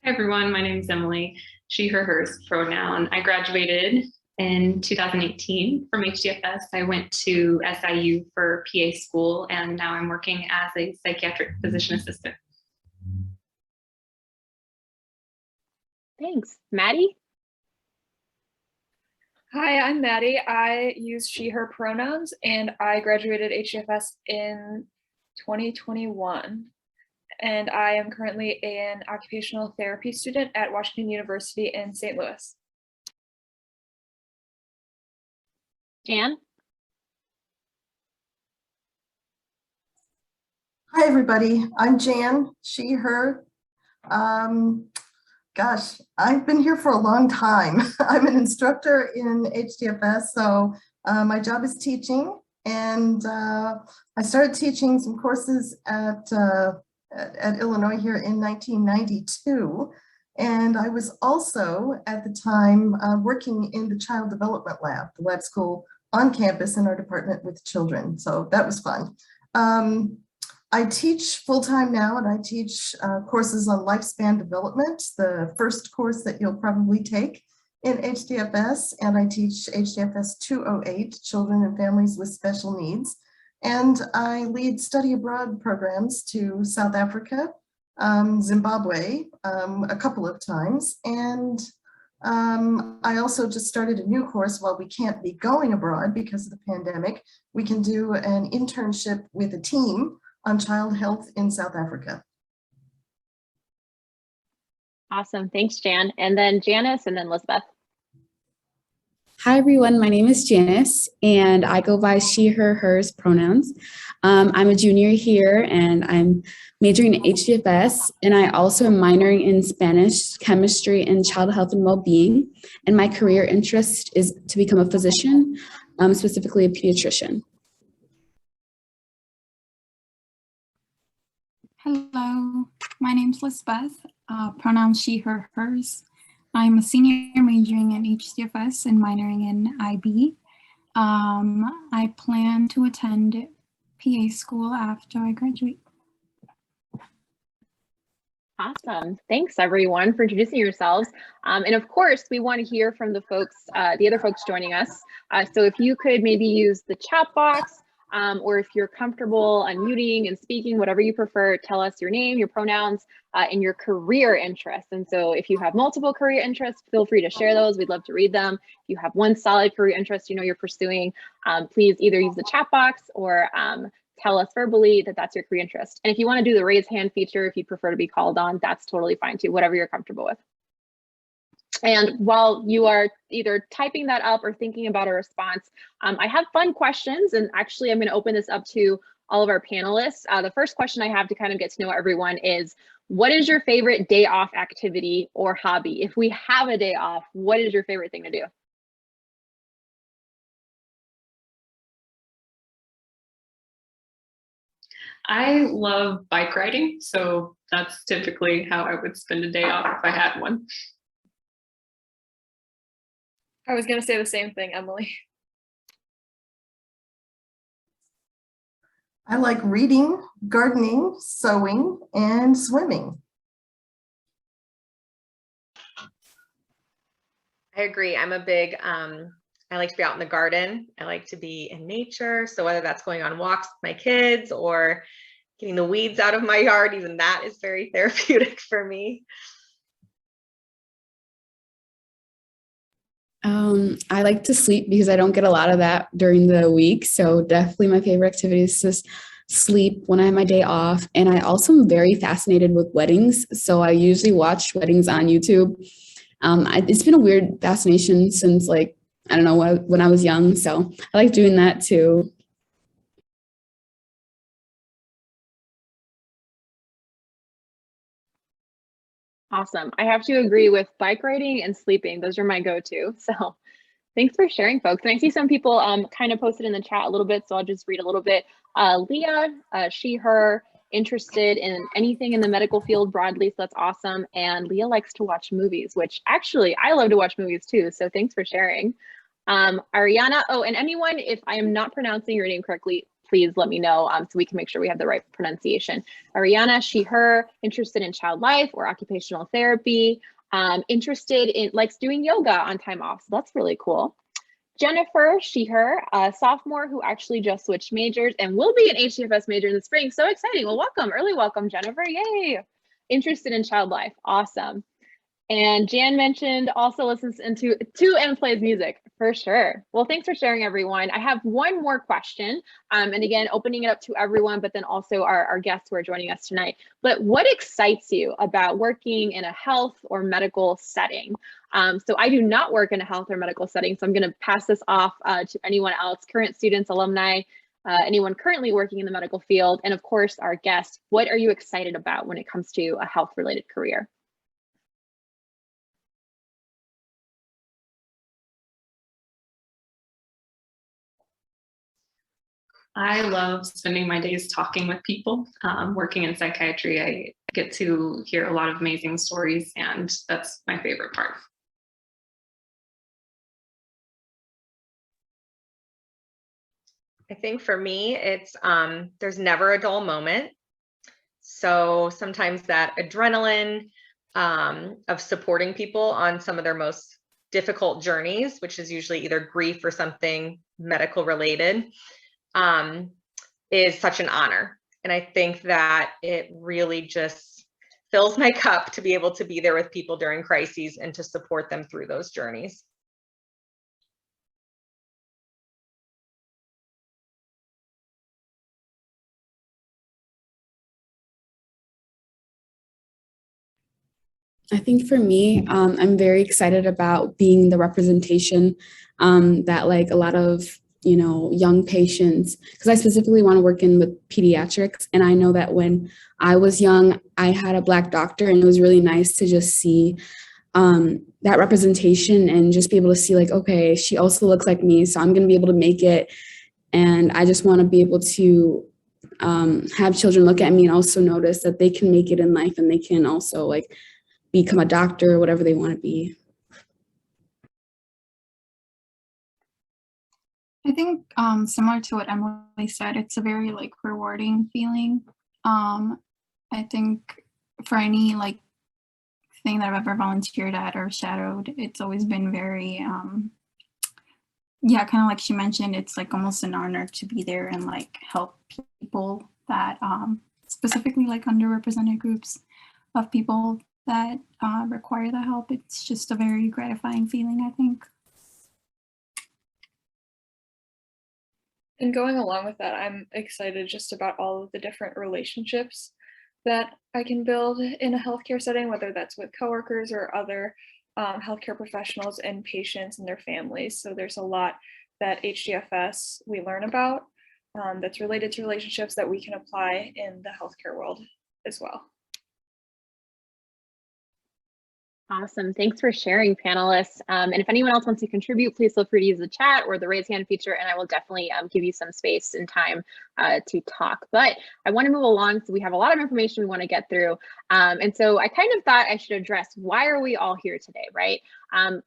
Hi everyone, my name is Emily, she, her, hers pronoun. I graduated in 2018 from HDFS. I went to SIU for PA school and now I'm working as a psychiatric physician assistant. Thanks. Maddie? Hi, I'm Maddie. I use she, her pronouns, and I graduated HDFS in 2021. And I am currently an occupational therapy student at Washington University in St. Louis. Jan? Hi, everybody. I'm Jan, she, her. Gosh, I've been here for a long time. I'm an instructor in HDFS, so my job is teaching. And I started teaching some courses at Illinois here in 1992. And I was also, at the time, working in the Child Development Lab, the lab school on campus in our department with children. So that was fun. I teach full-time now, and I teach courses on lifespan development, the first course that you'll probably take in HDFS, and I teach HDFS 208, Children and Families with Special Needs. And I lead study abroad programs to South Africa, Zimbabwe, a couple of times. And I also just started a new course while we can't be going abroad because of the pandemic. We can do an internship with a team on child health in South Africa. Awesome, thanks Jan. And then Janice and then Elizabeth. Hi everyone, my name is Janice and I go by she, her, hers pronouns. I'm a junior here and I'm majoring in HDFS, and I also am minoring in Spanish, chemistry, and child health and well-being. And my career interest is to become a physician, specifically a pediatrician. Hello, my name's Elizabeth, pronouns she, her, hers. I'm a senior majoring in HDFS and minoring in IB. I plan to attend PA school after I graduate. Awesome, thanks everyone for introducing yourselves. And of course, we want to hear from the folks, the other folks joining us. So if you could maybe use the chat box, or if you're comfortable unmuting and speaking, whatever you prefer, tell us your name, your pronouns, and your career interests. And so if you have multiple career interests, feel free to share those. We'd love to read them. If you have one solid career interest you know you're pursuing, please either use the chat box or tell us verbally that that's your career interest. And if you want to do the raise hand feature, if you prefer to be called on, that's totally fine too, whatever you're comfortable with. And while you are either typing that up or thinking about a response, I have fun questions, and actually I'm going to open this up to all of our panelists. The first question I have to kind of get to know everyone is, what is your favorite day off activity or hobby? If we have a day off, what is your favorite thing to do? I love bike riding, so that's typically how I would spend a day off if I had one. I was going to say the same thing, Emily. I like reading, gardening, sewing, and swimming. I agree. I'm a big, I like to be out in the garden. I like to be in nature. So whether that's going on walks with my kids or getting the weeds out of my yard, even that is very therapeutic for me. I like to sleep because I don't get a lot of that during the week. So definitely my favorite activity is to sleep when I have my day off. And I also am very fascinated with weddings. So I usually watch weddings on YouTube. It's been a weird fascination since, like, I don't know, when I was young. So I like doing that too. Awesome. I have to agree with bike riding and sleeping. Those are my go-to. So thanks for sharing, folks. And I see some people kind of posted in the chat a little bit, so I'll just read a little bit. Leah, she, her, interested in anything in the medical field broadly, so that's awesome. And Leah likes to watch movies, which actually I love to watch movies too, so thanks for sharing. Ariana, oh, and anyone, if I am not pronouncing your name correctly, please let me know so we can make sure we have the right pronunciation. Ariana, she, her, interested in child life or occupational therapy, interested in, likes doing yoga on time off. So that's really cool. Jennifer, she, her, a sophomore who actually just switched majors and will be an HDFS major in the spring. So exciting. Well, welcome, early welcome, Jennifer. Yay. Interested in child life. Awesome. And Jan mentioned also listens to and plays music for sure. Well, thanks for sharing, everyone. I have one more question. And again, opening it up to everyone, but then also our guests who are joining us tonight. But what excites you about working in a health or medical setting? So I do not work in a health or medical setting, so I'm going to pass this off to anyone else, current students, alumni, anyone currently working in the medical field, and of course, our guests. What are you excited about when it comes to a health-related career? I love spending my days talking with people. Working in psychiatry, I get to hear a lot of amazing stories, and that's my favorite part. I think for me, it's there's never a dull moment. So sometimes that adrenaline of supporting people on some of their most difficult journeys, which is usually either grief or something medical related, is such an honor. And I think that it really just fills my cup to be able to be there with people during crises and to support them through those journeys. I think for me, I'm very excited about being the representation that like a lot of, you know, young patients, because I specifically want to work in with pediatrics. And I know that when I was young, I had a Black doctor, and it was really nice to just see that representation and just be able to see like, okay, she also looks like me, so I'm going to be able to make it. And I just want to be able to have children look at me and also notice that they can make it in life, and they can also like become a doctor or whatever they want to be. I think similar to what Emily said, it's a very like rewarding feeling. I think for any like thing that I've ever volunteered at or shadowed, it's always been very, yeah, kind of like she mentioned, it's like almost an honor to be there and like help people that specifically like underrepresented groups of people that require the help. It's just a very gratifying feeling, I think. And going along with that, I'm excited just about all of the different relationships that I can build in a healthcare setting, whether that's with coworkers or other healthcare professionals and patients and their families. So there's a lot that HDFS we learn about that's related to relationships that we can apply in the healthcare world as well. Awesome. Thanks for sharing, panelists. And if anyone else wants to contribute, please feel free to use the chat or the raise hand feature, and I will definitely give you some space and time to talk. But I want to move along, so we have a lot of information we want to get through. And so I kind of thought I should address, why are we all here today, right?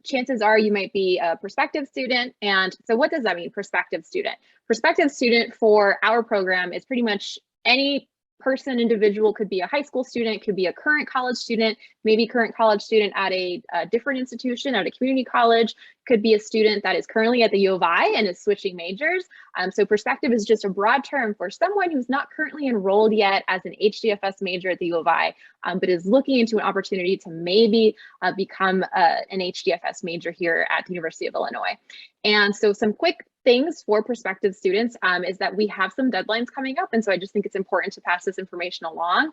Chances are you might be a prospective student. And so what does that mean, prospective student? Prospective student for our program is pretty much any person, individual, could be a high school student, could be a current college student, maybe current college student at a different institution, at a community college, could be a student that is currently at the U of I and is switching majors. So prospective is just a broad term for someone who's not currently enrolled yet as an HDFS major at the U of I, but is looking into an opportunity to maybe become an HDFS major here at the University of Illinois. And so some quick things for prospective students is that we have some deadlines coming up. And so I just think it's important to pass this information along.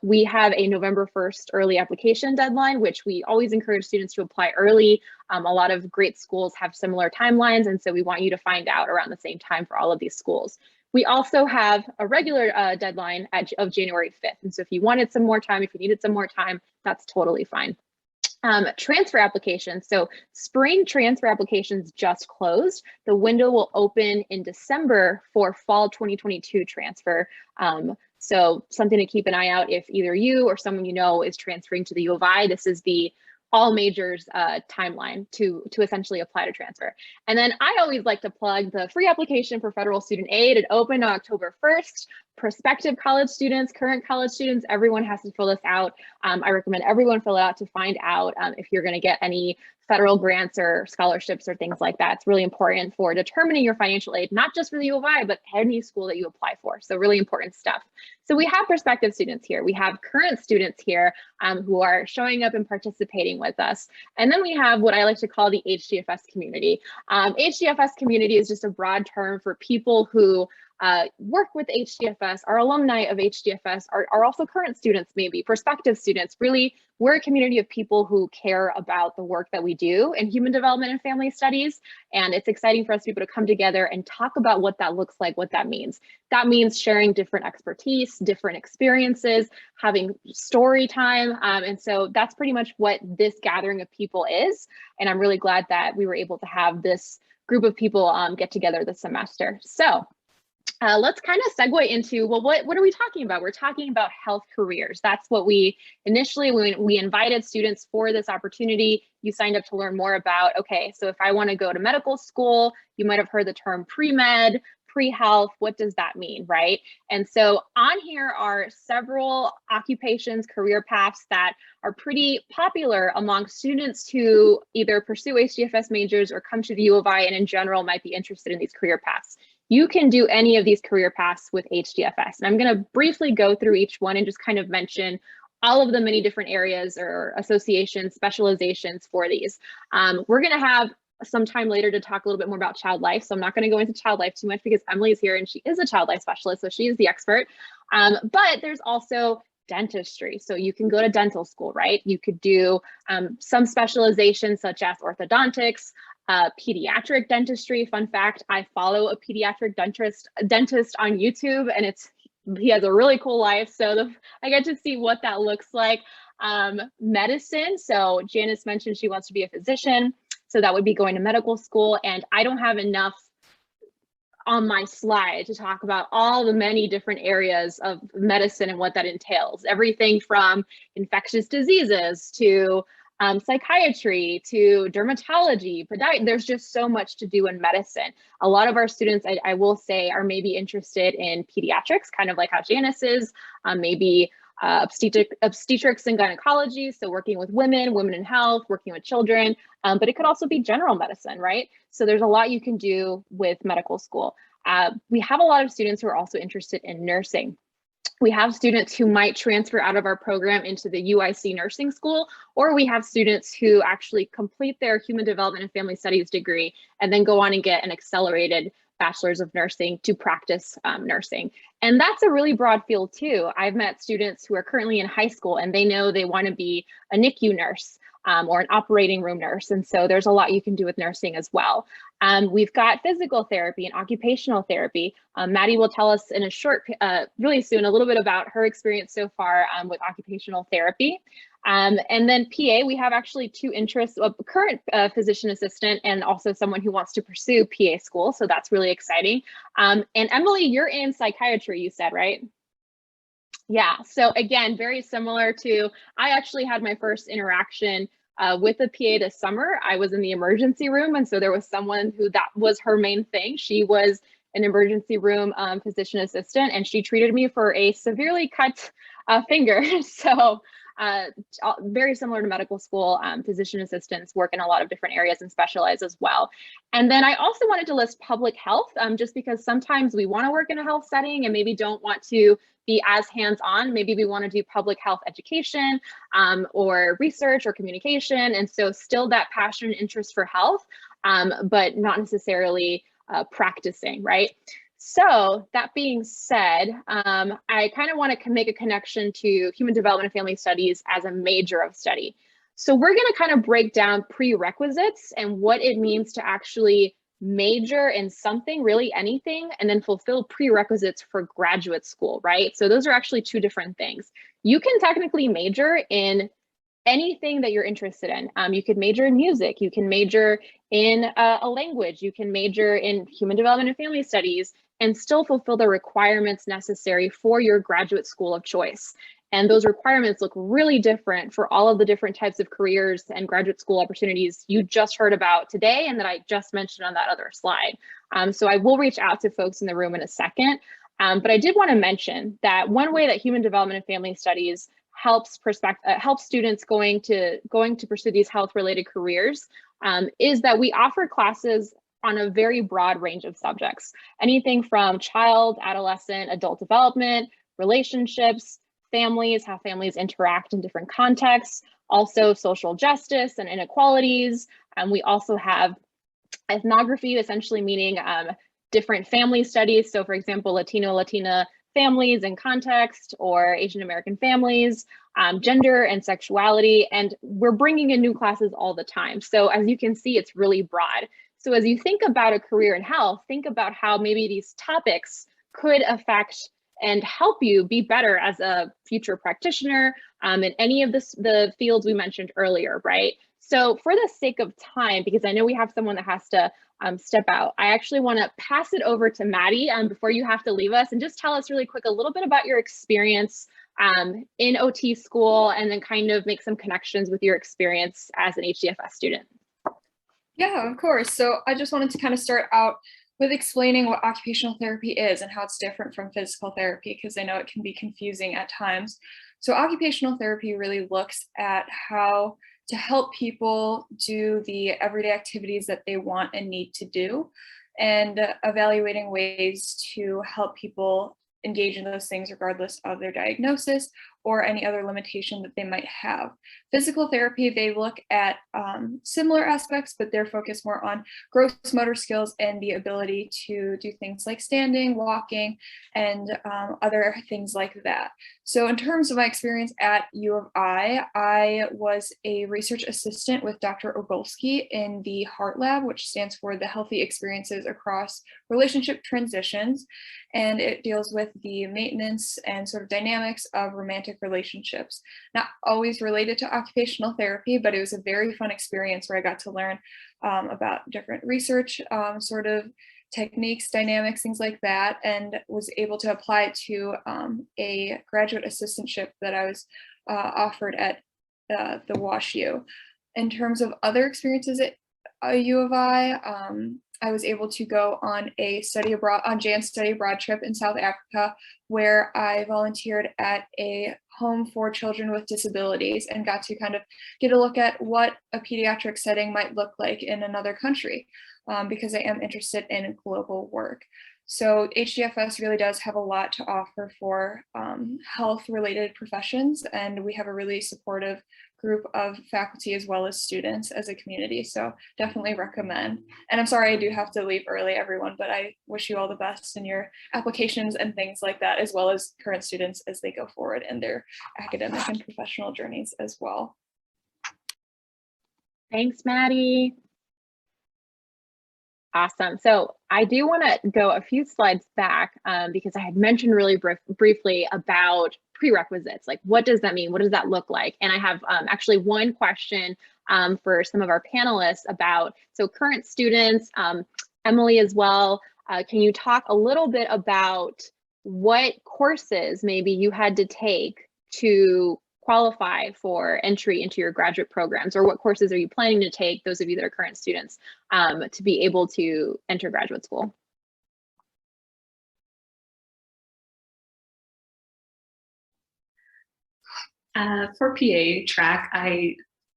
We have a November 1st early application deadline, which we always encourage students to apply early. A lot of great schools have similar timelines, and so we want you to find out around the same time for all of these schools. We also have a regular deadline of January 5th. And so if you wanted some more time, if you needed some more time, that's totally fine. Transfer applications. So spring transfer applications just closed. The window will open in December for fall 2022 transfer. So something to keep an eye out if either you or someone you know is transferring to the U of I. This is the all majors timeline to essentially apply to transfer. And then I always like to plug the free application for federal student aid. It opened on October 1st. Prospective college students, current college students, everyone has to fill this out. I recommend everyone fill it out to find out if you're going to get any federal grants or scholarships or things like that. It's really important for determining your financial aid, not just for the U of I, but any school that you apply for. So really important stuff. So we have prospective students here. We have current students here who are showing up and participating with us. And then we have what I like to call the HDFS community. HDFS community is just a broad term for people who work with HDFS, are alumni of HDFS, are also current students, maybe prospective students. Really, we're a community of people who care about the work that we do in human development and family studies. And it's exciting for us to be able to come together and talk about what that looks like, what that means. That means sharing different expertise, different experiences, having story time. And so that's pretty much what this gathering of people is. And I'm really glad that we were able to have this group of people get together this semester. So let's kind of segue into, well, what are we talking about? We're talking about health careers. That's what we initially, when we invited students for this opportunity, you signed up to learn more about, okay, so if I want to go to medical school, you might have heard the term pre-med, pre-health, what does that mean, right? And so on here are several occupations, career paths that are pretty popular among students who either pursue HDFS majors or come to the U of I and in general might be interested in these career paths. You can do any of these career paths with HDFS. And I'm going to briefly go through each one and just kind of mention all of the many different areas or associations, specializations for these. We're going to have some time later to talk a little bit more about child life. So I'm not going to go into child life too much because Emily is here and she is a child life specialist, so she is the expert. But there's also dentistry. So you can go to dental school, right? You could do some specializations such as orthodontics, pediatric dentistry. Fun fact, I follow a pediatric dentist on YouTube, and he has a really cool life. So I get to see what that looks like. Medicine. So Janice mentioned she wants to be a physician. So that would be going to medical school. And I don't have enough on my slide to talk about all the many different areas of medicine and what that entails. Everything from infectious diseases to psychiatry to dermatology, podiatry. There's just so much to do in medicine. A lot of our students, I will say, are maybe interested in pediatrics, kind of like how Janice is, maybe obstetrics and gynecology, so working with women in health, working with children, but it could also be general medicine, right? So there's a lot you can do with medical school. We have a lot of students who are also interested in nursing. We have students who might transfer out of our program into the UIC nursing school, or we have students who actually complete their human development and family studies degree and then go on and get an accelerated bachelor's of nursing to practice nursing. And that's a really broad field too. I've met students who are currently in high school and they know they want to be a NICU nurse or an operating room nurse. And so there's a lot you can do with nursing as well. We've got physical therapy and occupational therapy. Maddie will tell us in a short, really soon, a little bit about her experience so far with occupational therapy. And then PA, we have actually two interests, a current physician assistant and also someone who wants to pursue PA school. So that's really exciting. And Emily, you're in psychiatry, you said, right? Yeah, so again, very similar to, I actually had my first interaction with a PA this summer. I was in the emergency room, and so there was someone who that was her main thing. She was an emergency room physician assistant, and she treated me for a severely cut finger. So very similar to medical school, physician assistants work in a lot of different areas and specialize as well. And then I also wanted to list public health, just because sometimes we want to work in a health setting and maybe don't want to be as hands-on. Maybe we want to do public health education or research or communication. And so still that passion and interest for health, but not necessarily practicing, right? So that being said, I kind of want to make a connection to human development and family studies as a major of study. So we're going to kind of break down prerequisites and what it means to actually major in something, really anything, and then fulfill prerequisites for graduate school, right? So those are actually two different things. You can technically major in anything that you're interested in. You could major in music, you can major in a language, you can major in human development and family studies, and still fulfill the requirements necessary for your graduate school of choice. And those requirements look really different for all of the different types of careers and graduate school opportunities you just heard about today and that I just mentioned on that other slide. So I will reach out to folks in the room in a second. But I did want to mention that one way that Human Development and Family Studies helps students going to pursue these health-related careers is that we offer classes on a very broad range of subjects, anything from child, adolescent, adult development, relationships, families, how families interact in different contexts, also social justice and inequalities. We also have ethnography, essentially meaning different family studies. So for example, Latina families and context, or Asian American families, gender and sexuality, and we're bringing in new classes all the time. So as you can see, it's really broad. So as you think about a career in health, think about how maybe these topics could affect and help you be better as a future practitioner in any of the fields we mentioned earlier, right? So for the sake of time, because I know we have someone that has to step out, I actually want to pass it over to Maddie before you have to leave us, and just tell us really quick a little bit about your experience in OT school, and then kind of make some connections with your experience as an HDFS student. Yeah, of course. So I just wanted to kind of start out with explaining what occupational therapy is and how it's different from physical therapy, because I know it can be confusing at times. So occupational therapy really looks at how to help people do the everyday activities that they want and need to do, and evaluating ways to help people engage in those things regardless of their diagnosis or any other limitation that they might have. Physical therapy, they look at similar aspects, but they're focused more on gross motor skills and the ability to do things like standing, walking, and other things like that. So in terms of my experience at U of I was a research assistant with Dr. Ogolski in the Heart Lab, which stands for the Healthy Experiences Across Relationship Transitions. And it deals with the maintenance and sort of dynamics of romantic relationships. Not always related to occupational therapy, but it was a very fun experience where I got to learn about different research sort of techniques, dynamics, things like that, and was able to apply it to a graduate assistantship that I was offered at the WashU. In terms of other experiences at U of I was able to go on a study abroad trip in South Africa, where I volunteered at a home for children with disabilities and got to kind of get a look at what a pediatric setting might look like in another country, because I am interested in global work. So HDFS really does have a lot to offer for health-related professions, and we have a really supportive group of faculty as well as students as a community. So definitely recommend. And I'm sorry I do have to leave early, everyone, but I wish you all the best in your applications and things like that, as well as current students as they go forward in their academic and professional journeys as well. Thanks, Maddie. Awesome. So I do want to go a few slides back because I had mentioned really briefly about prerequisites. Like, what does that mean? What does that look like? And I have actually one question for some of our panelists about, so current students, Emily as well, can you talk a little bit about what courses maybe you had to take to qualify for entry into your graduate programs, or what courses are you planning to take, those of you that are current students, to be able to enter graduate school? For PA track,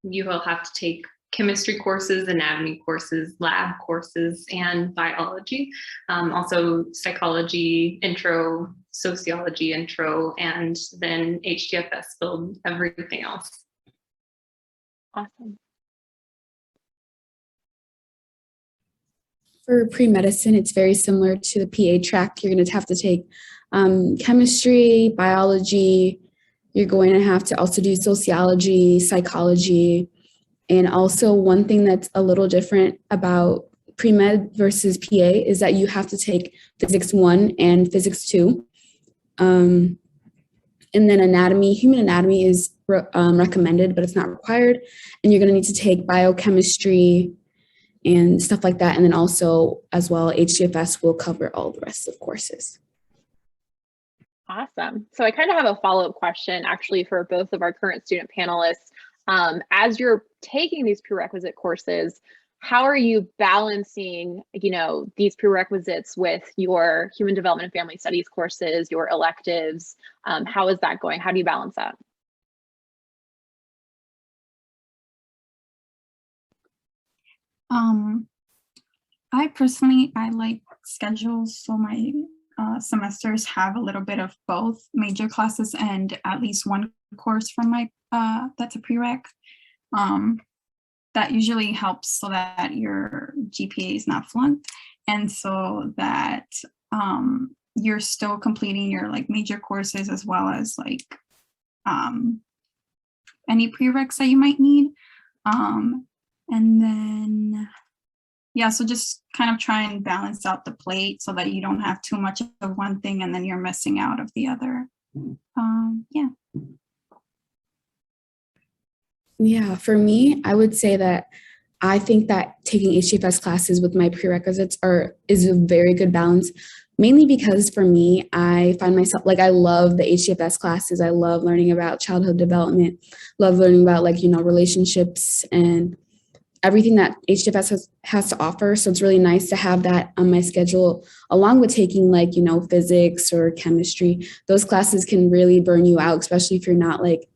you will have to take chemistry courses, anatomy courses, lab courses, and biology. Also psychology intro, sociology intro, and then HDFS build everything else. Awesome. For pre-medicine, it's very similar to the PA track. You're going to have to take chemistry, biology. You're going to have to also do sociology, psychology. And also one thing that's a little different about pre-med versus PA is that you have to take physics 1 and physics 2. And then anatomy, human anatomy is recommended, but it's not required. And you're going to need to take biochemistry and stuff like that. And then also as well, HDFS will cover all the rest of courses. Awesome. So I kind of have a follow-up question actually for both of our current student panelists. As you're taking these prerequisite courses, how are you balancing, these prerequisites with your human development and family studies courses, your electives? How is that going? How do you balance that? I personally, I like schedules, so my semesters have a little bit of both major classes and at least one course from my that's a prereq. That usually helps so that your GPA is not flunked, and so that you're still completing your like major courses as well as like any prereqs that you might need. And then, yeah, so just kind of try and balance out the plate so that you don't have too much of one thing and then you're missing out of the other. Yeah. Yeah, for me, I would say that I think that taking HDFS classes with my prerequisites is a very good balance, mainly because for me, I find myself, like, I love the HDFS classes. I love learning about childhood development, love learning about, like, relationships and everything that HDFS has to offer. So it's really nice to have that on my schedule, along with taking, like, physics or chemistry. Those classes can really burn you out, especially if you're not, like,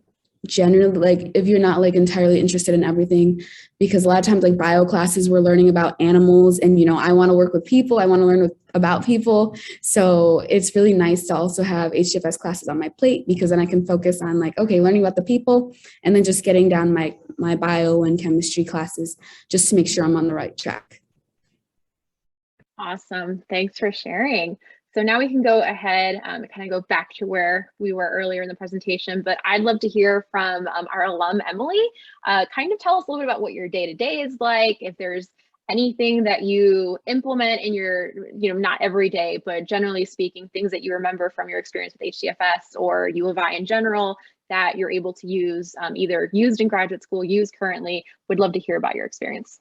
generally, like, if you're not, like, entirely interested in everything, because a lot of times, like, bio classes, we're learning about animals, and I want to work with people, I want to learn about people. So it's really nice to also have HDFS classes on my plate, because then I can focus on, like, okay, learning about the people, and then just getting down my bio and chemistry classes just to make sure I'm on the right track. Awesome. Thanks for sharing. So now we can go ahead and kind of go back to where we were earlier in the presentation, but I'd love to hear from our alum, Emily. Kind of tell us a little bit about what your day-to-day is like, if there's anything that you implement in your, not every day, but generally speaking, things that you remember from your experience with HDFS or U of I in general that you're able to use, either used in graduate school, used currently. Would love to hear about your experience.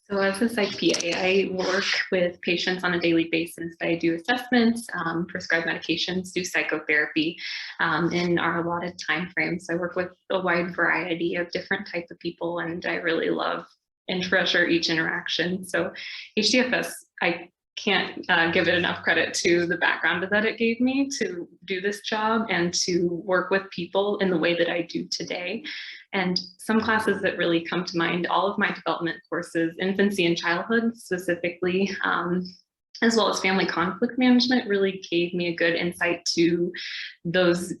So as a psych PA, I work with patients on a daily basis. I do assessments, prescribe medications, do psychotherapy in our allotted time frame. So I work with a wide variety of different types of people, and I really love and treasure each interaction. So HDFS, I can't give it enough credit to the background that it gave me to do this job and to work with people in the way that I do today. And some classes that really come to mind, all of my development courses, infancy and childhood specifically, as well as family conflict management, really gave me a good insight to those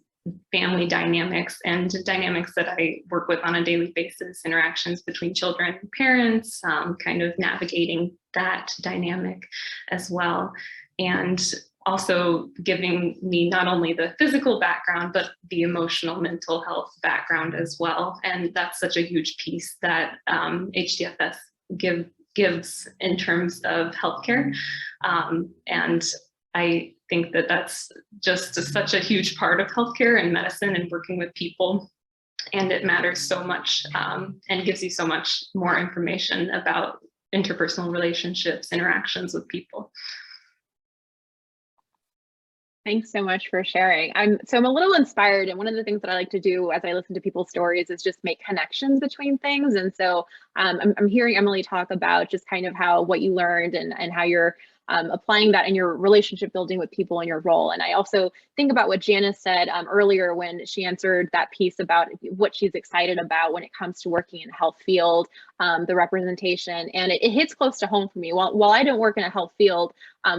family dynamics and dynamics that I work with on a daily basis, interactions between children and parents, kind of navigating that dynamic as well. And also giving me not only the physical background, but the emotional mental health background as well. And that's such a huge piece that HDFS gives in terms of healthcare. And I think that that's just such a huge part of healthcare and medicine and working with people. And it matters so much and gives you so much more information about interpersonal relationships, interactions with people. Thanks so much for sharing. I'm a little inspired, and one of the things that I like to do as I listen to people's stories is just make connections between things. And so I'm hearing Emily talk about just kind of what you learned and how you're applying that in your relationship building with people in your role. And I also think about what Janice said earlier when she answered that piece about what she's excited about when it comes to working in a health field, the representation, and it hits close to home for me. While I don't work in a health field,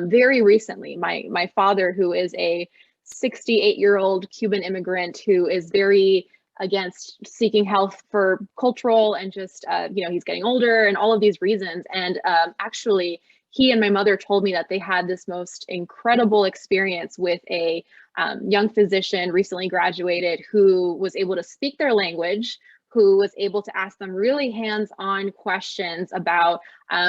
very recently, my father, who is a 68-year-old Cuban immigrant who is very against seeking health for cultural and just, he's getting older and all of these reasons. And actually, he and my mother told me that they had this most incredible experience with a young physician, recently graduated, who was able to speak their language, who was able to ask them really hands-on questions about,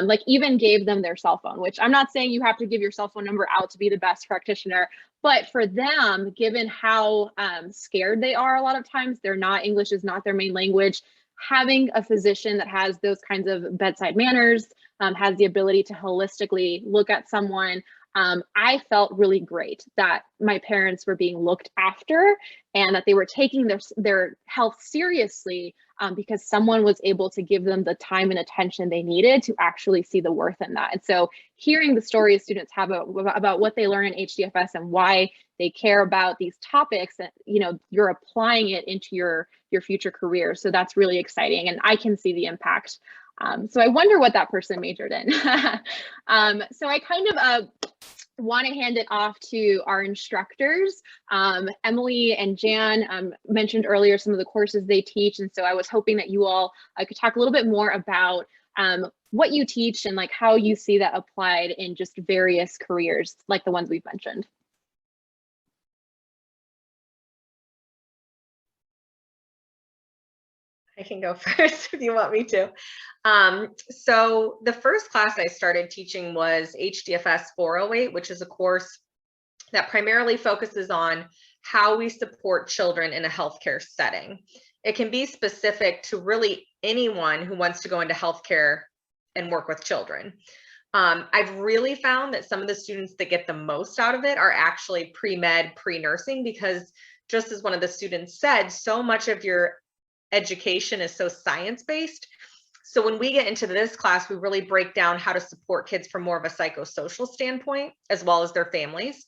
like, even gave them their cell phone, which I'm not saying you have to give your cell phone number out to be the best practitioner, but for them, given how scared they are a lot of times, English is not their main language, having a physician that has those kinds of bedside manners, has the ability to holistically look at someone I felt really great that my parents were being looked after and that they were taking their health seriously, because someone was able to give them the time and attention they needed to actually see the worth in that. And so hearing the stories students have about what they learn in HDFS and why they care about these topics, and you're applying it into your future career. So that's really exciting, and I can see the impact. So I wonder what that person majored in. So I kind of want to hand it off to our instructors. Emily and Jan mentioned earlier some of the courses they teach, and so I was hoping that you all could talk a little bit more about what you teach and like how you see that applied in just various careers like the ones we've mentioned. I can go first if you want me to. So the first class I started teaching was HDFS 408, which is a course that primarily focuses on how we support children in a healthcare setting. It can be specific to really anyone who wants to go into healthcare and work with children. I've really found that some of the students that get the most out of it are actually pre-med, pre-nursing, because just as one of the students said, so much of your education is so science-based. So when we get into this class, we really break down how to support kids from more of a psychosocial standpoint, as well as their families.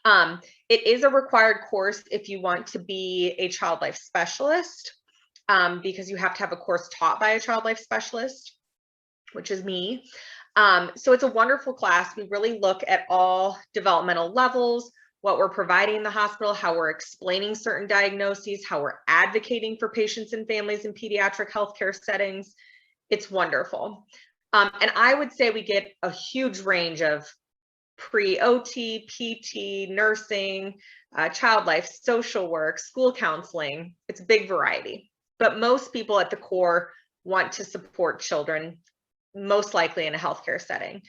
It is a required course if you want to be a child life specialist, because you have to have a course taught by a child life specialist, which is me. So it's a wonderful class. We really look at all developmental levels, what we're providing in the hospital, how we're explaining certain diagnoses, how we're advocating for patients and families in pediatric healthcare settings. It's wonderful. And I would say we get a huge range of pre-OT, PT, nursing, child life, social work, school counseling. It's a big variety. But most people at the core want to support children, most likely in a healthcare setting.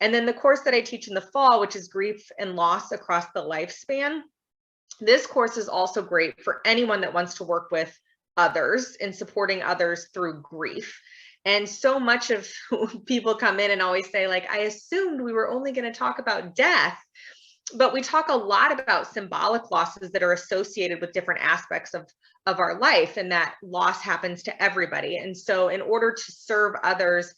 And then the course that I teach in the fall, which is grief and loss across the lifespan. This course is also great for anyone that wants to work with others and supporting others through grief. And so much of people come in and always say, like, I assumed we were only going to talk about death, but we talk a lot about symbolic losses that are associated with different aspects of our life, and that loss happens to everybody. And so in order to serve others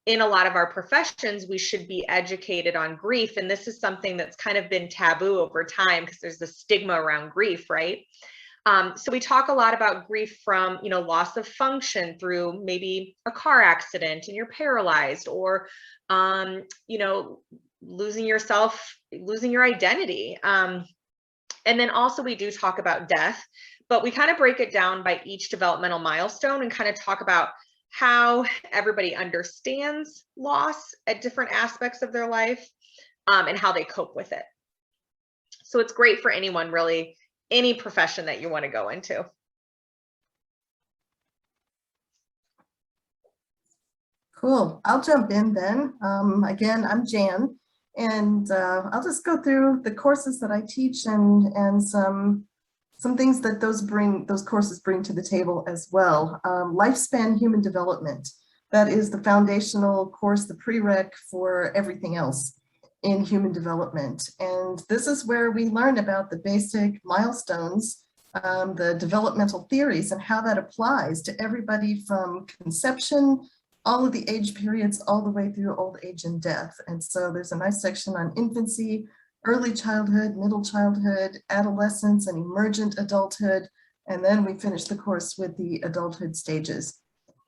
in a lot of our professions, we should be educated on grief. And this is something that's kind of been taboo over time because there's a stigma around grief, right? So we talk a lot about grief from, loss of function through maybe a car accident and you're paralyzed, or, losing yourself, losing your identity. And then also we do talk about death, but we kind of break it down by each developmental milestone and kind of talk about how everybody understands loss at different aspects of their life, and how they cope with it. So it's great for anyone, really, any profession that you want to go into. Cool. I'll jump in then. Again, I'm Jan, and I'll just go through the courses that I teach and some things that those courses bring to the table as well. Lifespan human development. That is the foundational course, the prereq for everything else in human development. And this is where we learn about the basic milestones, the developmental theories, and how that applies to everybody from conception, all of the age periods, all the way through old age and death. And so there's a nice section on infancy, early childhood, middle childhood, adolescence, and emergent adulthood. And then we finish the course with the adulthood stages.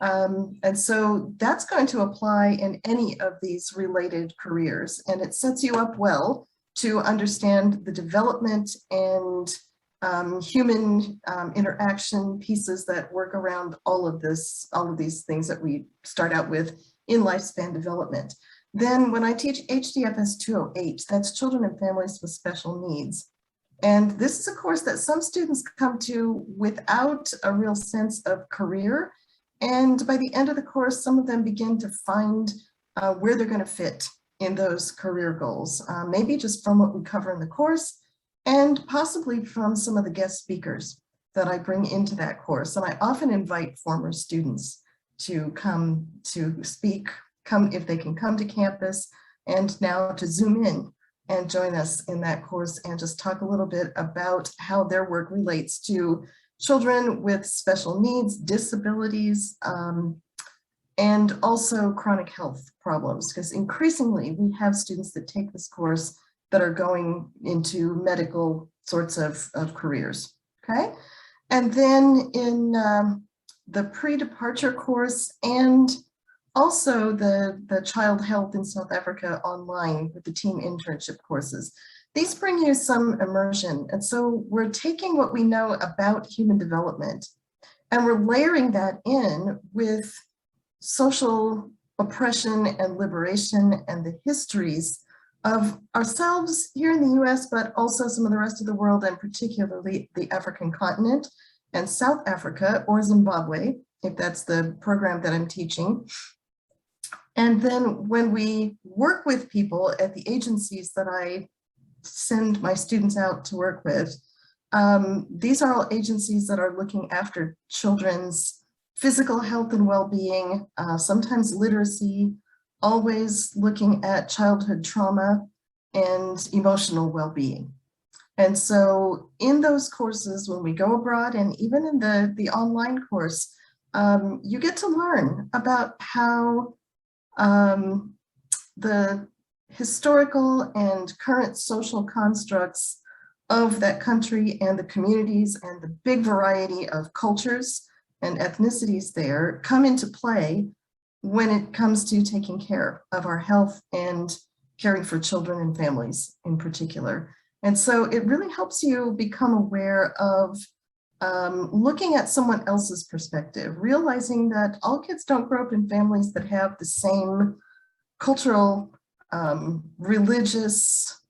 And so that's going to apply in any of these related careers. And it sets you up well to understand the development and human interaction pieces that work around all of these things that we start out with in lifespan development. Then when I teach HDFS 208, that's children and families with special needs. And this is a course that some students come to without a real sense of career. And by the end of the course, some of them begin to find where they're going to fit in those career goals, maybe just from what we cover in the course, and possibly from some of the guest speakers that I bring into that course. And I often invite former students to come to speak, if they can come to campus, and now to zoom in and join us in that course and just talk a little bit about how their work relates to children with special needs, disabilities, and also chronic health problems, because increasingly we have students that take this course that are going into medical sorts of careers, okay? And then in the pre-departure course and also the child health in South Africa online with the team internship courses. These bring you some immersion. And so we're taking what we know about human development and we're layering that in with social oppression and liberation and the histories of ourselves here in the US, but also some of the rest of the world, and particularly the African continent and South Africa or Zimbabwe, if that's the program that I'm teaching. And then when we work with people at the agencies that I send my students out to work with, these are all agencies that are looking after children's physical health and well-being, sometimes literacy, always looking at childhood trauma and emotional well-being. And so in those courses, when we go abroad and even in the online course, you get to learn about how the historical and current social constructs of that country and the communities and the big variety of cultures and ethnicities there come into play when it comes to taking care of our health and caring for children and families in particular. And so it really helps you become aware of looking at someone else's perspective, realizing that all kids don't grow up in families that have the same cultural, religious,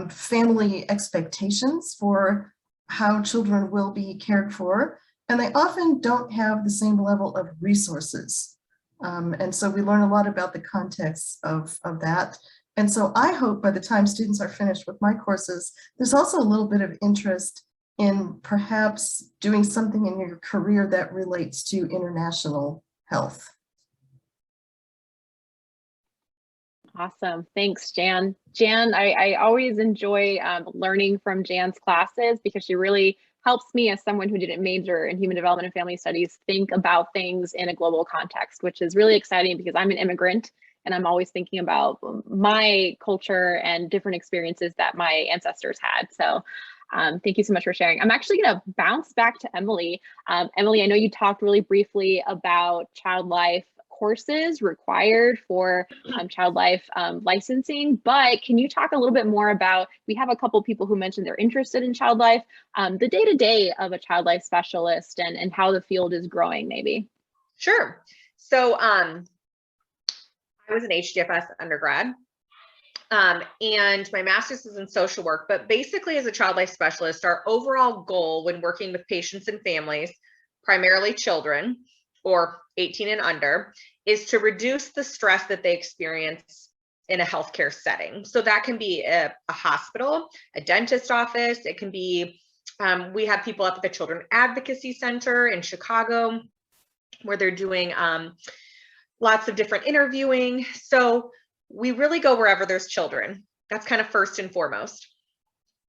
family expectations for how children will be cared for. And they often don't have the same level of resources. And so we learn a lot about the context of that. And so I hope by the time students are finished with my courses, there's also a little bit of interest in perhaps doing something in your career that relates to international health. Awesome. Thanks, Jan. Jan, I always enjoy learning from Jan's classes because she really helps me as someone who didn't major in human development and family studies think about things in a global context, which is really exciting because I'm an immigrant and I'm always thinking about my culture and different experiences that my ancestors had. So thank you so much for sharing. I'm actually going to bounce back to Emily. Emily, I know you talked really briefly about child life courses required for child life licensing, but can you talk a little bit more about, we have a couple people who mentioned they're interested in child life, the day-to-day of a child life specialist and how the field is growing maybe? Sure. So I was an HDFS undergrad. And my master's is in social work, but basically as a child life specialist, our overall goal when working with patients and families, primarily children or 18 and under, is to reduce the stress that they experience in a healthcare setting. So that can be a hospital, a dentist office. It can be, we have people up at the Children Advocacy Center in Chicago where they're doing lots of different interviewing. So we really go wherever there's children. That's kind of first and foremost.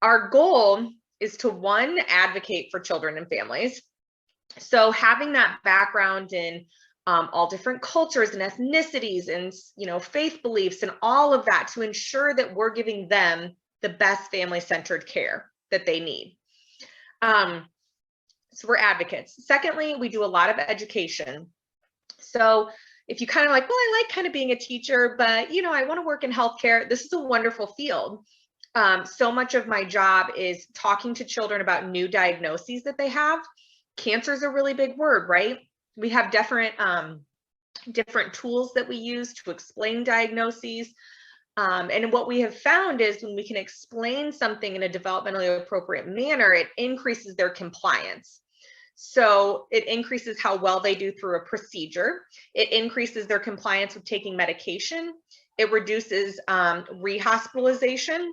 Our goal is to, one, advocate for children and families. So having that background in all different cultures and ethnicities and, you know, faith beliefs and all of that to ensure that we're giving them the best family-centered care that they need. So we're advocates. Secondly, we do a lot of education. So if you kind of like, well, I like kind of being a teacher, but, you know, I want to work in healthcare, this is a wonderful field. So much of my job is talking to children about new diagnoses that they have. Cancer is a really big word, right? We have different tools that we use to explain diagnoses. And what we have found is when we can explain something in a developmentally appropriate manner, it increases their compliance. So it increases how well they do through a procedure. It increases their compliance with taking medication. It reduces rehospitalization.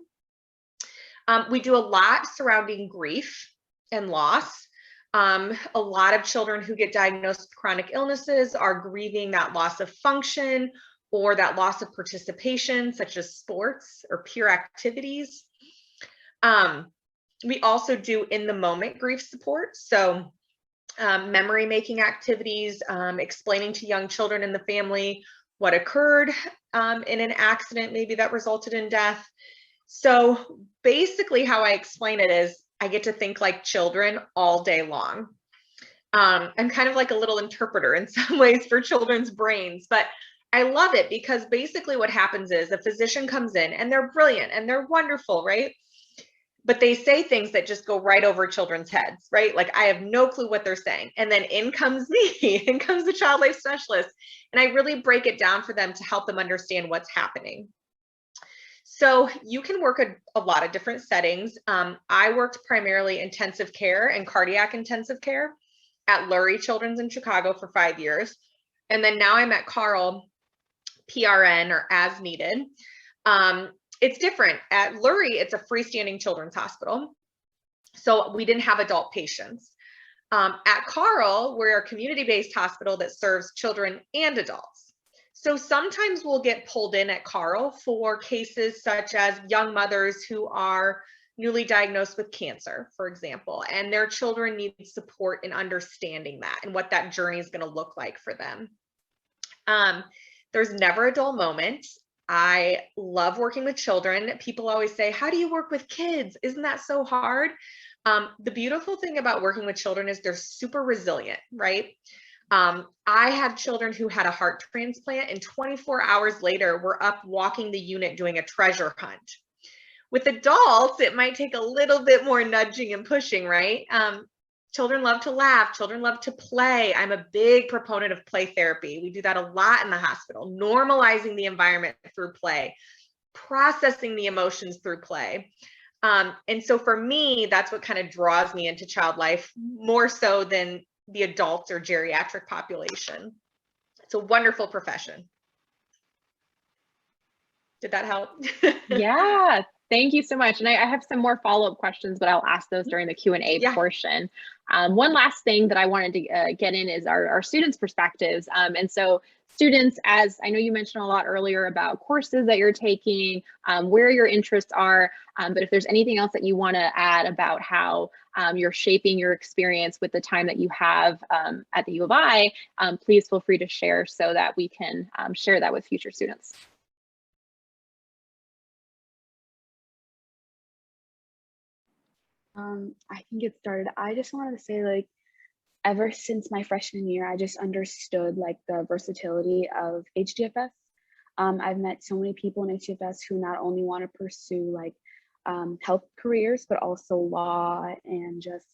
We do a lot surrounding grief and loss. A lot of children who get diagnosed with chronic illnesses are grieving that loss of function or that loss of participation, such as sports or peer activities. We also do in the moment grief support. So memory making activities, explaining to young children in the family what occurred in an accident, maybe that resulted in death. So basically how I explain it is I get to think like children all day long. I'm kind of like a little interpreter in some ways for children's brains, but I love it because basically what happens is a physician comes in and they're brilliant and they're wonderful, right? But they say things that just go right over children's heads, right? Like I have no clue what they're saying. And then in comes me, in comes the child life specialist. And I really break it down for them to help them understand what's happening. So you can work a lot of different settings. I worked primarily intensive care and cardiac intensive care at Lurie Children's in Chicago for 5 years. And then now I'm at Carl, PRN or as needed. It's different. At Lurie, it's a freestanding children's hospital. So we didn't have adult patients. At Carl, we're a community-based hospital that serves children and adults. So sometimes we'll get pulled in at Carl for cases such as young mothers who are newly diagnosed with cancer, for example, and their children need support in understanding that and what that journey is going to look like for them. There's never a dull moment. I love working with children. People always say, how do you work with kids? Isn't that so hard? The beautiful thing about working with children is they're super resilient, right? I have children who had a heart transplant and 24 hours later, we're up walking the unit doing a treasure hunt. With adults, it might take a little bit more nudging and pushing, right? Children love to laugh. Children love to play. I'm a big proponent of play therapy. We do that a lot in the hospital, normalizing the environment through play, processing the emotions through play. And so for me, that's what kind of draws me into child life more so than the adults or geriatric population. It's a wonderful profession. Did that help? Yeah, thank you so much. And I have some more follow-up questions, but I'll ask those during the Q&A portion. One last thing that I wanted to get in is our students' perspectives. And so students, as I know you mentioned a lot earlier about courses that you're taking, where your interests are, but if there's anything else that you want to add about how you're shaping your experience with the time that you have at the U of I, please feel free to share so that we can share that with future students. I can get started. I just wanted to say, like, ever since my freshman year, I just understood like the versatility of HDFS. I've met so many people in HDFS who not only want to pursue like health careers, but also law and just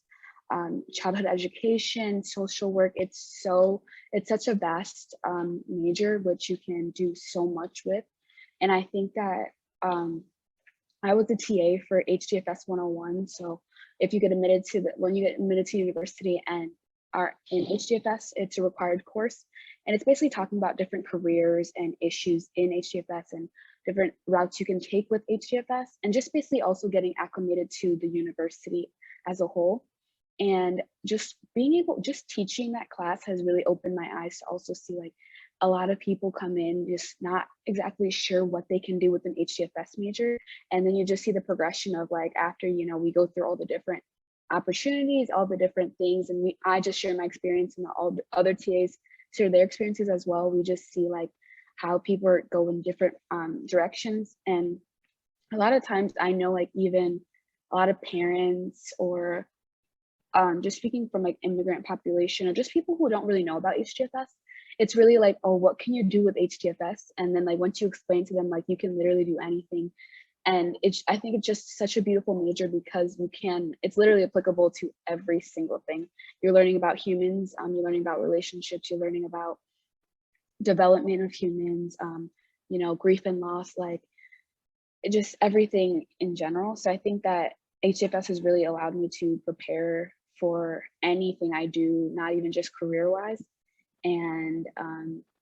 childhood education, social work. It's such a vast major, which you can do so much with. And I think that I was a TA for HDFS 101. So if you get admitted to when you get admitted to university and are in HDFS, it's a required course. And it's basically talking about different careers and issues in HDFS and different routes you can take with HDFS, and just basically also getting acclimated to the university as a whole. And just teaching that class has really opened my eyes to also see like a lot of people come in just not exactly sure what they can do with an HDFS major. And then you just see the progression of like, after, you know, we go through all the different opportunities, all the different things. And I just share my experience and all the other TAs share their experiences as well. We just see like how people go in different directions. And a lot of times I know like even a lot of parents or just speaking from like immigrant population or just people who don't really know about HDFS, it's really like, oh, what can you do with HDFS? And then like once you explain to them, like you can literally do anything. And I think it's just such a beautiful major because it's literally applicable to every single thing. You're learning about humans, you're learning about relationships, you're learning about development of humans, you know, grief and loss, like just everything in general. So I think that HDFS has really allowed me to prepare for anything I do, not even just career-wise. And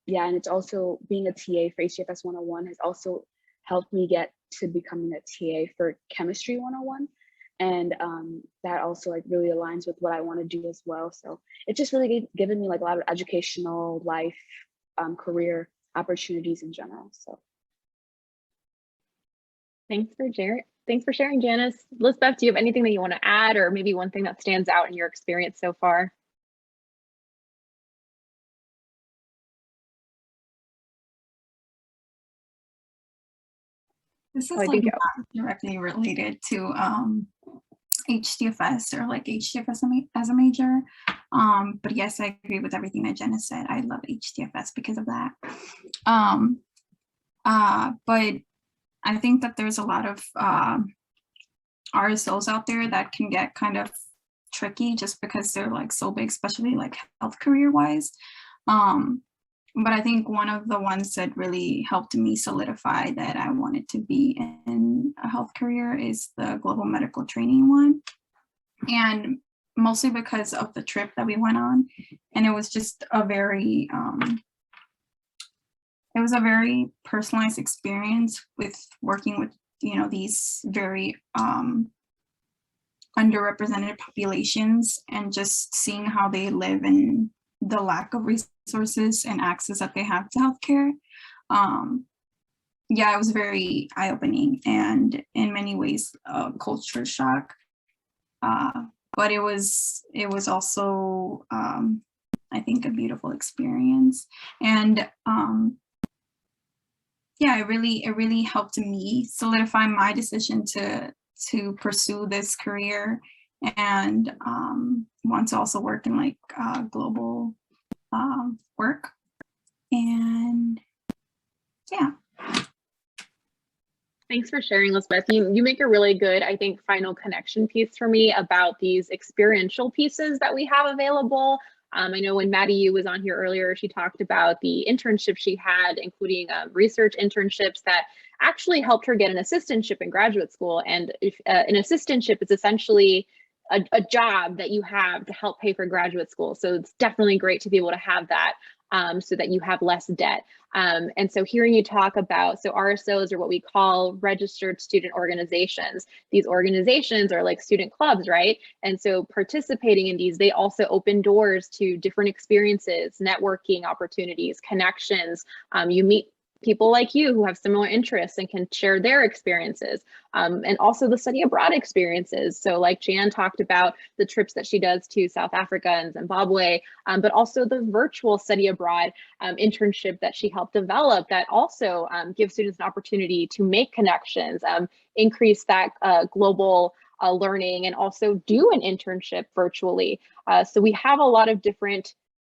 yeah, and it's also being a TA for HDFS 101 has also helped me get to becoming a TA for Chemistry 101. And that also like really aligns with what I want to do as well. So it's just really given me like a lot of educational life, career opportunities in general. So thanks for sharing, Janice. Lisbeth, do you have anything that you want to add, or maybe one thing that stands out in your experience so far? This is like not directly related to HDFS or like HDFS as a major. But yes, I agree with everything that Jenna said. I love HDFS because of that. But I think that there's a lot of RSOs out there that can get kind of tricky just because they're like so big, especially like health career wise. But I think one of the ones that really helped me solidify that I wanted to be in a health career is the global medical training one. And mostly because of the trip that we went on. And it was just a very, it was a very personalized experience with working with, you know, these very underrepresented populations and just seeing how they live in the lack of resources and access that they have to healthcare. Yeah, it was very eye-opening and in many ways a culture shock. But it was also I think a beautiful experience. And yeah, it really helped me solidify my decision to pursue this career and want to also work in like global work. And yeah. Thanks for sharing, Lisbeth. You make a really good, I think, final connection piece for me about these experiential pieces that we have available. I know when Maddie Yu was on here earlier, she talked about the internship she had, including research internships that actually helped her get an assistantship in graduate school. And if, an assistantship is essentially a job that you have to help pay for graduate school. So it's definitely great to be able to have that so that you have less debt. And so hearing you talk about, so RSOs are what we call registered student organizations. These organizations are like student clubs, right? And so participating in these, they also open doors to different experiences, networking opportunities, connections. You meet people like you who have similar interests and can share their experiences, and also the study abroad experiences. So like Jan talked about the trips that she does to South Africa and Zimbabwe, but also the virtual study abroad internship that she helped develop that also gives students an opportunity to make connections, increase that global learning, and also do an internship virtually. So we have a lot of different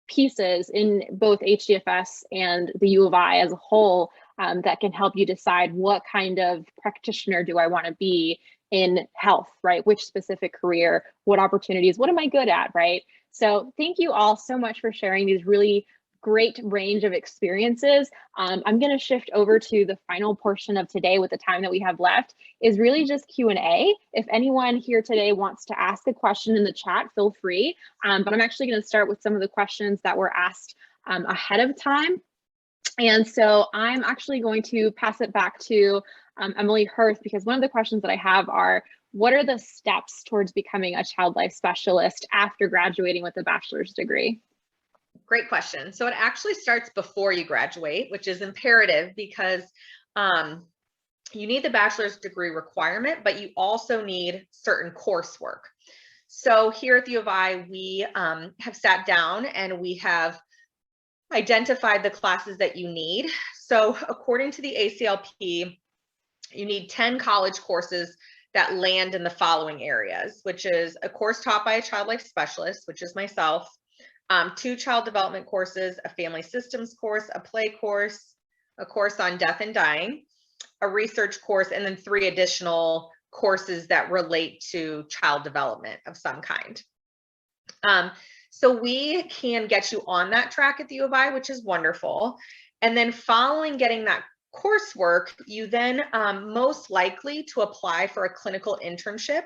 pieces in both HDFS and the U of I as a whole that can help you decide what kind of practitioner do I want to be in health, right? Which specific career, what opportunities, what am I good at, right? So thank you all so much for sharing these really great range of experiences. I'm going to shift over to the final portion of today with the time that we have left is really just Q&A. If anyone here today wants to ask a question in the chat, feel free. But I'm actually going to start with some of the questions that were asked ahead of time. And so I'm actually going to pass it back to Emily Hirth, because one of the questions that I have are, what are the steps towards becoming a child life specialist after graduating with a bachelor's degree? Great question. So it actually starts before you graduate, which is imperative because you need the bachelor's degree requirement, but you also need certain coursework. So here at the U of I, we have sat down and we have identified the classes that you need. So according to the ACLP, you need 10 college courses that land in the following areas, which is a course taught by a child life specialist, which is myself, 2 child development courses, a family systems course, a play course, a course on death and dying, a research course, and then 3 additional courses that relate to child development of some kind. So we can get you on that track at the U of I, which is wonderful. And then following getting that coursework, you then most likely to apply for a clinical internship.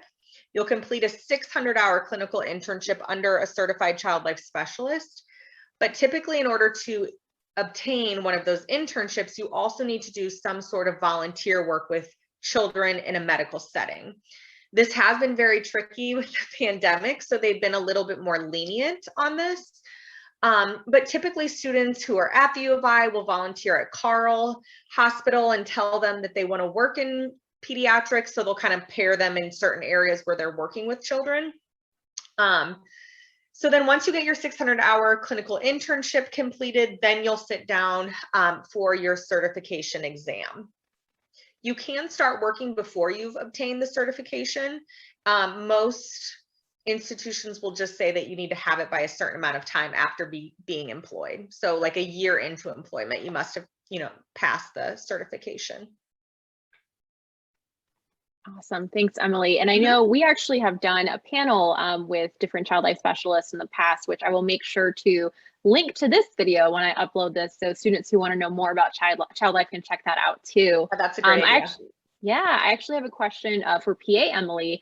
You'll complete a 600-hour clinical internship under a certified child life specialist. But typically in order to obtain one of those internships, you also need to do some sort of volunteer work with children in a medical setting. This has been very tricky with the pandemic, so they've been a little bit more lenient on this. But typically students who are at the U of I will volunteer at Carle Hospital and tell them that they want to work in pediatrics. So they'll kind of pair them in certain areas where they're working with children. So then once you get your 600-hour clinical internship completed, then you'll sit down for your certification exam. You can start working before you've obtained the certification. Most institutions will just say that you need to have it by a certain amount of time after being employed. So like a year into employment, you must have, passed the certification. Awesome. Thanks, Emily. And I know we actually have done a panel with different child life specialists in the past, which I will make sure to link to this video when I upload this. So students who want to know more about child life can check that out too. Oh, that's a great idea. I actually have a question for PA Emily,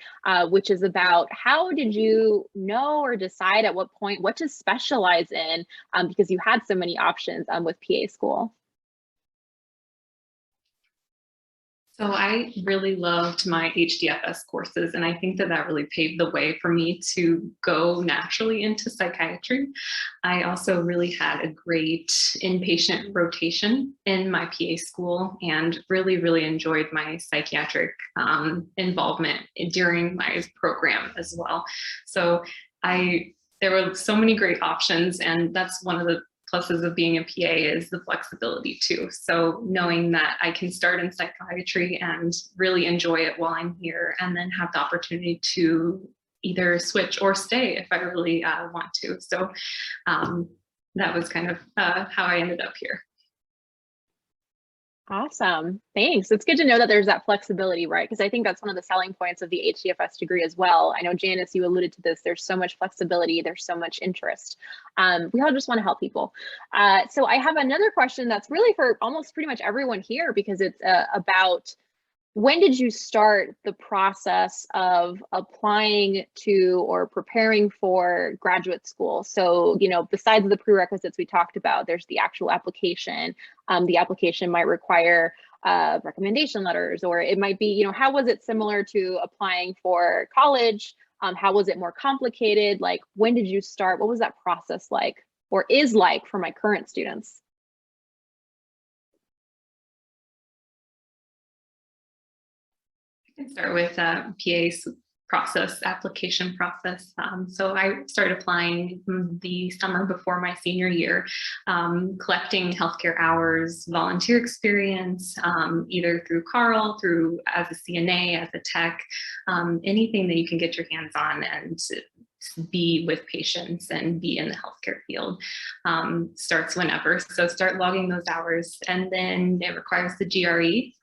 which is about how did you know or decide at what point what to specialize in, because you had so many options with PA school? So I really loved my HDFS courses, and I think that really paved the way for me to go naturally into psychiatry. I also really had a great inpatient rotation in my PA school and really, really enjoyed my psychiatric involvement during my program as well. So there were so many great options, and that's one of the pluses of being a PA is the flexibility too. So knowing that I can start in psychiatry and really enjoy it while I'm here, and then have the opportunity to either switch or stay if I really want to. So that was kind of how I ended up here. Awesome. Thanks. It's good to know that there's that flexibility, right? Because I think that's one of the selling points of the HDFS degree as well. I know, Janice, you alluded to this. There's so much flexibility. There's so much interest. We all just want to help people. So I have another question that's really for almost pretty much everyone here, because it's about when did you start the process of applying to or preparing for graduate school? So, besides the prerequisites we talked about, there's the actual application. The application might require recommendation letters, or it might be, how was it similar to applying for college? How was it more complicated? Like, when did you start? What was that process like, or is like for my current students? Start with PA's application process. So I started applying the summer before my senior year, collecting healthcare hours, volunteer experience, either through Carle, through as a CNA, as a tech, anything that you can get your hands on and be with patients and be in the healthcare field. Starts whenever. So start logging those hours, and then it requires the GRE.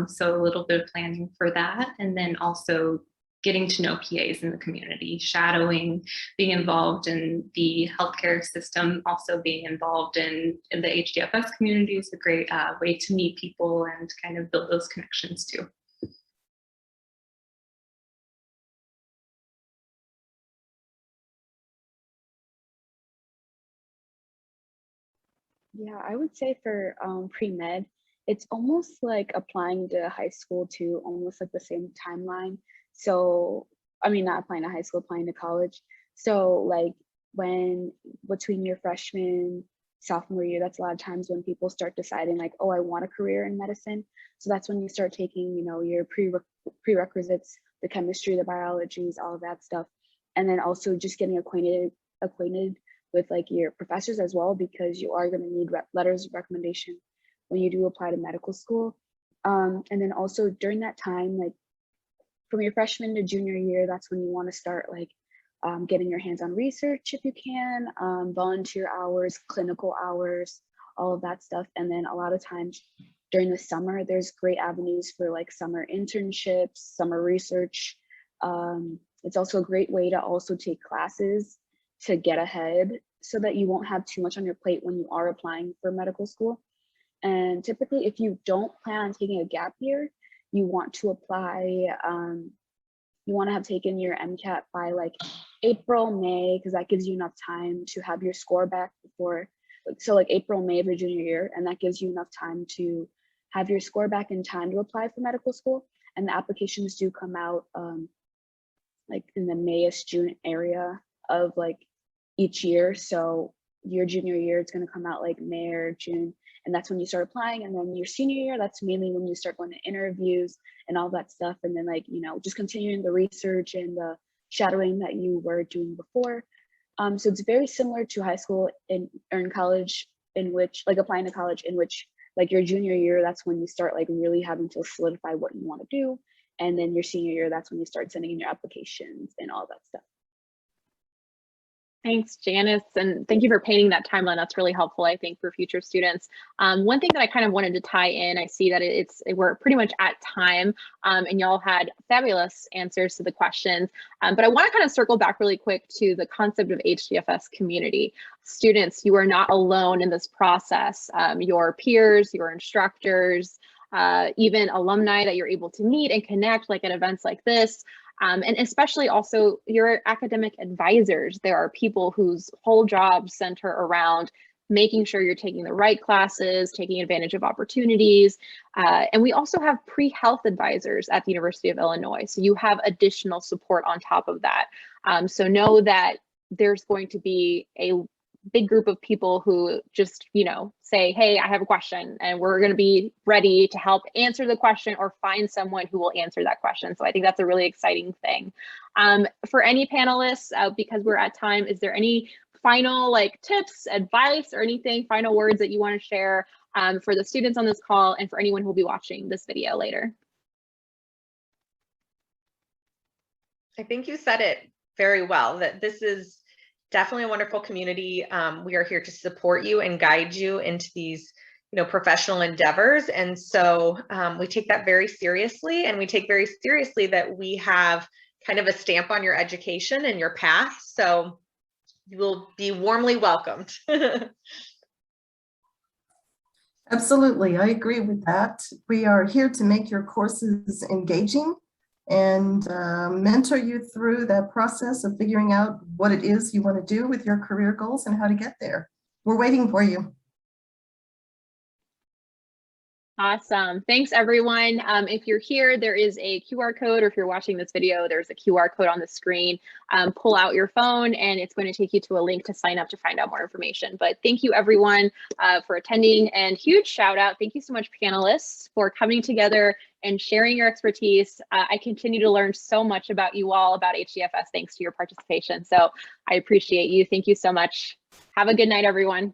So a little bit of planning for that. And then also getting to know PAs in the community, shadowing, being involved in the healthcare system, also being involved in the HDFS community is a great way to meet people and kind of build those connections too. Yeah, I would say for pre-med, it's almost like applying to high school too, almost like the same timeline. So, I mean, not applying to high school, applying to college. So like when between your freshman, sophomore year, that's a lot of times when people start deciding like, oh, I want a career in medicine. So that's when you start taking, your prerequisites, the chemistry, the biologies, all of that stuff. And then also just getting acquainted with like your professors as well, because you are going to need letters of recommendation when you do apply to medical school. And then also during that time, like from your freshman to junior year, that's when you want to start like getting your hands on research if you can, volunteer hours, clinical hours, all of that stuff. And then a lot of times during the summer, there's great avenues for like summer internships, summer research. It's also a great way to also take classes to get ahead so that you won't have too much on your plate when you are applying for medical school. And typically, if you don't plan on taking a gap year, you want to apply, you want to have taken your MCAT by like April, May, because that gives you enough time to have your score back before, so like April, May of your junior year, and that gives you enough time to have your score back in time to apply for medical school. And the applications do come out like in the May-ish, June area of like each year. So your junior year, it's going to come out like May or June, and that's when you start applying. And then your senior year, that's mainly when you start going to interviews and all that stuff. And then, like, you know, just continuing the research and the shadowing that you were doing before. So it's very similar to high school or in college, in which, like, applying to college, in which, like, your junior year, that's when you start like really having to solidify what you want to do. And then your senior year, that's when you start sending in your applications and all that stuff. Thanks, Janice, and thank you for painting that timeline. That's really helpful, I think, for future students. One thing that I kind of wanted to tie in, I see that we're pretty much at time, and y'all had fabulous answers to the questions, but I want to kind of circle back really quick to the concept of HDFS community. Students, you are not alone in this process. Your peers, your instructors, even alumni that you're able to meet and connect, like at events like this. And especially also your academic advisors. There are people whose whole jobs center around making sure you're taking the right classes, taking advantage of opportunities. And we also have pre-health advisors at the University of Illinois. So you have additional support on top of that. So know that there's going to be a big group of people who just, you know, say, hey, I have a question, and we're going to be ready to help answer the question or find someone who will answer that question. So I think that's a really exciting thing. For any panelists, because we're at time, is there any final like tips, advice, or anything, final words that you want to share for the students on this call and for anyone who will be watching this video later? I think you said it very well, that this is definitely a wonderful community. We are here to support you and guide you into these, you know, professional endeavors. And so we take that very seriously, and we take very seriously that we have kind of a stamp on your education and your path. So you will be warmly welcomed. Absolutely, I agree with that. We are here to make your courses engaging and mentor you through that process of figuring out what it is you want to do with your career goals and how to get there. We're waiting for you. Awesome. Thanks, everyone. If you're here, there is a QR code, or if you're watching this video, there's a QR code on the screen. Pull out your phone, and it's going to take you to a link to sign up to find out more information. But thank you, everyone, for attending, and huge shout out. Thank you so much, panelists, for coming together and sharing your expertise. I continue to learn so much about you all, about HDFS, thanks to your participation. So I appreciate you. Thank you so much. Have a good night, everyone.